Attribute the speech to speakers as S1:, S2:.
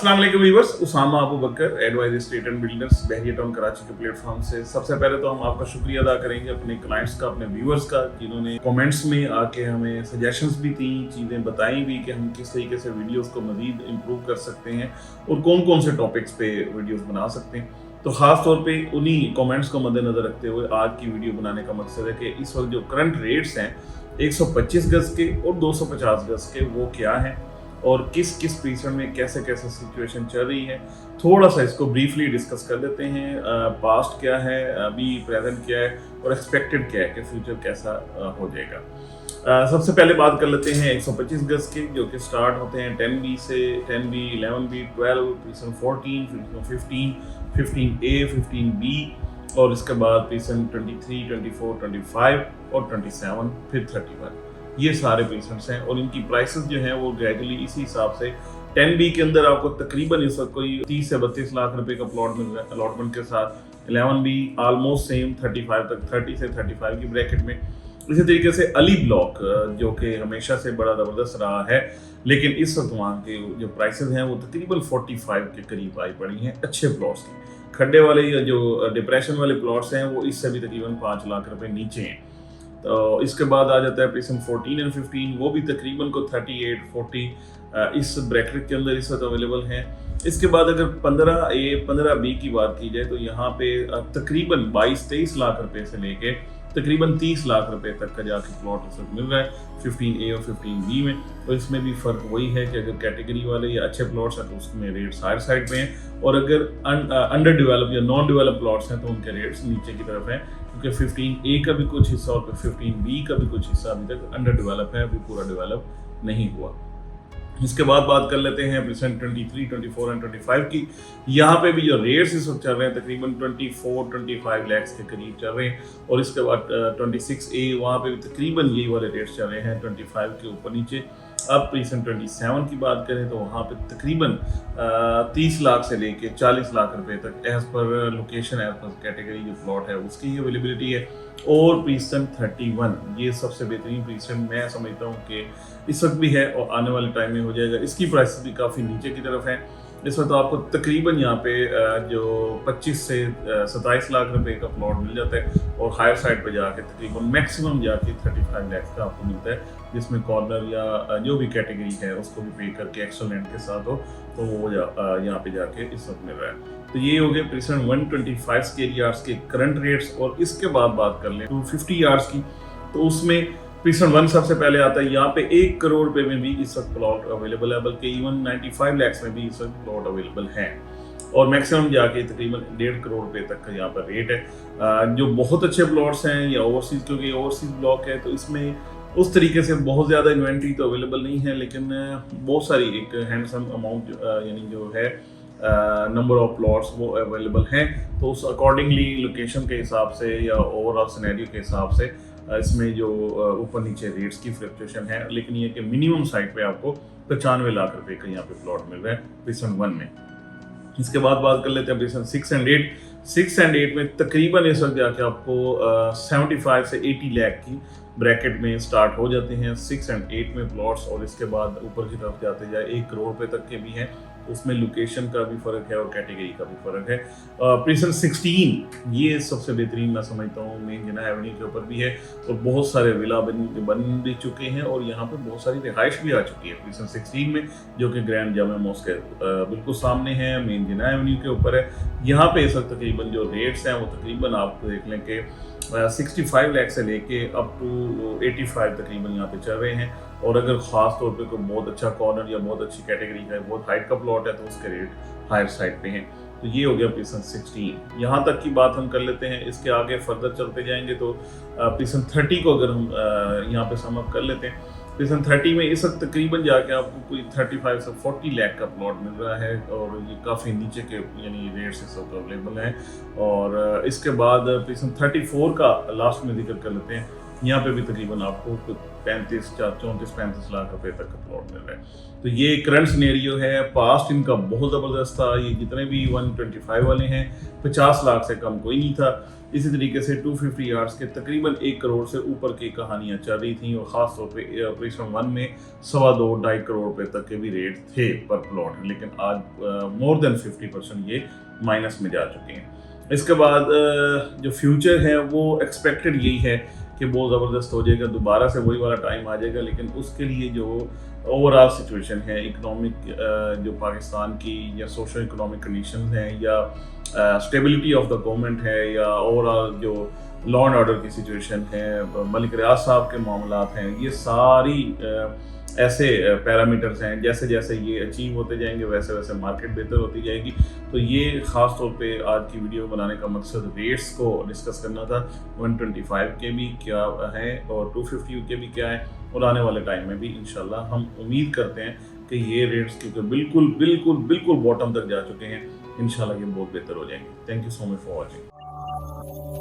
S1: अस्सलाम वालेकुम viewers, Usama Abu Bakar advise state and builders Bahria town Karachi के प्लेटफॉर्म से सबसे पहले तो हम आपका शुक्रिया अदा करेंगे अपने क्लाइंट्स का, अपने व्यूअर्स का, जिन्होंने कमेंट्स में आके हमें सजेशंस भी दी, चीज़ें बताई भी कि हम किस तरीके से वीडियोस को मज़ीद इम्प्रूव कर सकते हैं और कौन कौन से टॉपिक्स पे वीडियोस बना सकते हैं। तो ख़ास तौर पे उन्हीं कमेंट्स को मद्देनज़र रखते हुए आज की वीडियो बनाने का मकसद है कि इस वक्त जो करंट रेट्स हैं 125 गज़ के और 250 गज़ के वो क्या हैं और किस किस प्रीसेट में कैसे कैसे सिचुएशन चल रही है, थोड़ा सा इसको ब्रीफली डिस्कस कर लेते हैं। पास्ट क्या है, अभी प्रेजेंट क्या है और एक्सपेक्टेड क्या है कि फ्यूचर कैसा हो जाएगा। सबसे पहले बात कर लेते हैं 125 गज के, जो कि स्टार्ट होते हैं 10B से, 10B, 11B, 12, preset 14, 15, 15A, 15B और इसके बाद प्रीसेट 23, 24, 25 और 27, फिर 31। ये सारे प्रीसेट्स हैं और इनकी प्राइसेस जो हैं वो ग्रेजुअली इसी हिसाब से 10B के अंदर आपको तकरीबन इस वक्त कोई 30 से 32 लाख रुपए का प्लॉट मिल रहा है अलॉटमेंट के साथ। 11B ऑलमोस्ट सेम 35 तक, 30 से 35 की ब्रैकेट में। इसी तरीके से अली ब्लॉक जो कि हमेशा से बड़ा ज़बरदस्त रहा है, लेकिन इस वक्त वहाँ के जो प्राइसेस हैं वो तकरीबन 45 के करीब आई पड़ी हैं अच्छे प्लॉट्स की। खड्डे वाले या जो डिप्रेशन वाले प्लॉट्स हैं वो इससे भी तकरीबन 5 लाख रुपए नीचे हैं। तो इसके बाद आ जाता है प्रीसेट 14 एंड 15, वो भी तकरीबन को 38, 40 इस ब्रैकेट के अंदर इस वक्त अवेलेबल हैं। इसके बाद अगर 15A, 15B की बात की जाए तो यहाँ पे तकरीबन 22-23 लाख रुपए से लेके तकरीबन 30 लाख रुपए तक का जाके प्लॉट इस वक्त मिल रहा है 15A और 15B में। तो इसमें भी फ़र्क वही है कि अगर कैटेगरी वाले या अच्छे प्लॉट्स हैं तो उसमें रेट्स हायर साइड पे हैं और अगर अंडर डेवलप या नॉन डेवलप प्लॉट्स हैं तो उनके रेट्स नीचे की तरफ हैं, क्योंकि 15A का भी कुछ हिस्सा और 15B का भी कुछ हिस्सा अभी तक अंडर डेवलप है, अभी पूरा डेवलप नहीं हुआ। इसके बाद बात कर लेते हैं प्रीसेट 23, 24 और 25 की। यहाँ पे भी जो रेट्स इस वक्त चल रहे हैं तकरीबन 24-25 लाख के करीब चल रहे हैं और इसके बाद 26A वहाँ पे भी तकरीबन यही वाले रेट्स चल रहे हैं 25 के ऊपर नीचे। अब प्रीसेट 27 की बात करें तो वहाँ पे तकरीबन 30 लाख से लेके 40 लाख रुपए तक as per location, as per category जो प्लॉट है उसकी अवेलेबिलिटी है। और प्रीसेट 31 ये सबसे बेहतरीन प्रीसेट मैं समझता हूँ कि इस वक्त भी है और आने वाले टाइम में हो जाएगा। इसकी प्राइस भी काफ़ी नीचे की तरफ है। इस वक्त आपको तकरीबन यहाँ पे जो 25 से 27 लाख रुपए का प्लॉट मिल जाता है और हायर साइड पे जाके तकरीबन मैक्सिमम जाके 35 लाख का आपको मिलता है, जिसमें कॉर्नर या जो भी कैटेगरी है उसको भी पे करके एक्स्ट्रा लैंड के साथ हो तो वो यहाँ पे जाके इस वक्त मिल रहा है। तो ये हो गए प्रीसेट 125 स्क्वायर यार्ड्स के करंट रेट्स। और इसके बाद बात कर लें 250 यार्ड्स की, तो उसमें प्रीसेट 1 सबसे पहले आता है। यहाँ पे 1 करोड़ रुपए में भी इस वक्त प्लॉट अवेलेबल है, बल्कि इवन 95 लाख में भी इस वक्त प्लॉट अवेलेबल है और मैक्सिमम जाके तकरीबन 1.5 करोड़ रुपए तक का यहाँ पर रेट है। जो बहुत अच्छे प्लॉट्स हैं या ओवरसीज, क्योंकि ओवरसीज ब्लॉक है तो इसमें उस तरीके से बहुत ज़्यादा इन्वेंट्री तो अवेलेबल नहीं है, लेकिन बहुत सारी एक हैंडसम अमाउंट यानी जो है नंबर ऑफ प्लॉट्स वो अवेलेबल हैं। तो उस अकॉर्डिंगली लोकेशन के हिसाब से या ओवरऑल सिनेरियो के हिसाब से इसमें जो ऊपर नीचे रेट्स की फ्लक्चुएशन है, लेकिन ये कि मिनिमम साइड पे आपको 95 लाख रुपए का यहाँ पे प्लॉट मिल रहा है प्रीसेट 1 में। इसके बाद बात कर लेते हैं प्रीसेट 6 एंड 8। 6 एंड 8 में तकरीबन इस वक्त जाके आपको 75 से 80 लाख की ब्रैकेट में स्टार्ट हो जाते हैं 6 एंड 8 में प्लॉट्स। और इसके बाद ऊपर की तरफ जाते जाए 1 करोड़ रुपए तक के भी हैं, उसमें लोकेशन का भी फ़र्क है और कैटेगरी का भी फ़र्क है। प्रीसेट 16 ये सबसे बेहतरीन मैं समझता हूँ, मेन जिना एवेन्यू के ऊपर भी है और बहुत सारे विला बन भी चुके हैं और यहाँ पे बहुत सारी रिहाइश भी आ चुकी है प्रीसेट 16 में, जो कि ग्रैंड जामा मॉस्क के बिल्कुल सामने है, मेन जिना एवेन्यू के ऊपर है। यहाँ पे इस वक्त तकरीबन जो रेट्स हैं वो तकरीबन आप देख लें कि 65 लाख से लेके अप टू 85 तकरीबन यहाँ पे चल रहे हैं। और अगर ख़ास तौर पे कोई बहुत अच्छा कॉर्नर या बहुत अच्छी कैटेगरी है, बहुत हाइट का प्लॉट है, तो उसके रेट हायर साइड पे हैं। तो ये हो गया प्रीसेट 16। यहाँ तक की बात हम कर लेते हैं। इसके आगे फर्दर चलते जाएंगे तो प्रीसेट 30 को अगर हम यहाँ पे सम अप कर लेते हैं, प्रीसेट 30 में इस वक्त तकरीबन जाके आपको कोई 35 से 40 लाख का प्लॉट मिल रहा है और ये काफ़ी नीचे के यानी रेट्स इस वक्त अवेलेबल हैं। और इसके बाद प्रीसेट 34 का लास्ट में जिक्र कर लेते हैं। यहाँ पे भी तकरीबन आपको 34-35 लाख रुपए तक का प्लॉट मिल रहा है। तो ये करंट सिनेरियो है। पास्ट इनका बहुत ज़बरदस्त था, ये जितने भी 125 वाले हैं 50 लाख से कम कोई नहीं था। इसी तरीके से 250 यार्ड्स के तकरीबन 1 करोड़ से ऊपर की कहानियाँ चल रही थी और ख़ास तौर पे ऑपरेशन 1 में 2.25-2.5 करोड़ रुपए तक के भी रेट थे पर प्लॉट, लेकिन आज मोर देन 50% ये माइनस में जा चुके हैं। इसके बाद जो फ्यूचर है वो एक्सपेक्टेड यही है कि बहुत ज़बरदस्त हो जाएगा, दोबारा से वही वाला टाइम आ जाएगा, लेकिन उसके लिए जो ओवरऑल सिचुएशन है इकोनॉमिक जो पाकिस्तान की या सोशल इकोनॉमिक कंडीशन हैं या स्टेबिलिटी ऑफ द गवर्नमेंट है या ओवरऑल जो लॉ एंड ऑर्डर की सिचुएशन है, मलिक रियाज साहब के मामलात हैं, ये सारी ऐसे पैरामीटर्स हैं जैसे जैसे ये अचीव होते जाएंगे वैसे वैसे मार्केट बेहतर होती जाएगी। तो ये ख़ास तौर पे आज की वीडियो बनाने का मकसद रेट्स को डिस्कस करना था। 125 के भी क्या है और 250 के भी क्या है और आने वाले टाइम में भी इंशाल्लाह हम उम्मीद करते हैं कि ये रेट्स क्योंकि बिल्कुल बिल्कुल बिल्कुल बॉटम तक जा चुके हैं, इंशाल्लाह ये बहुत बेहतर हो जाएंगे। Thank you so much for watching.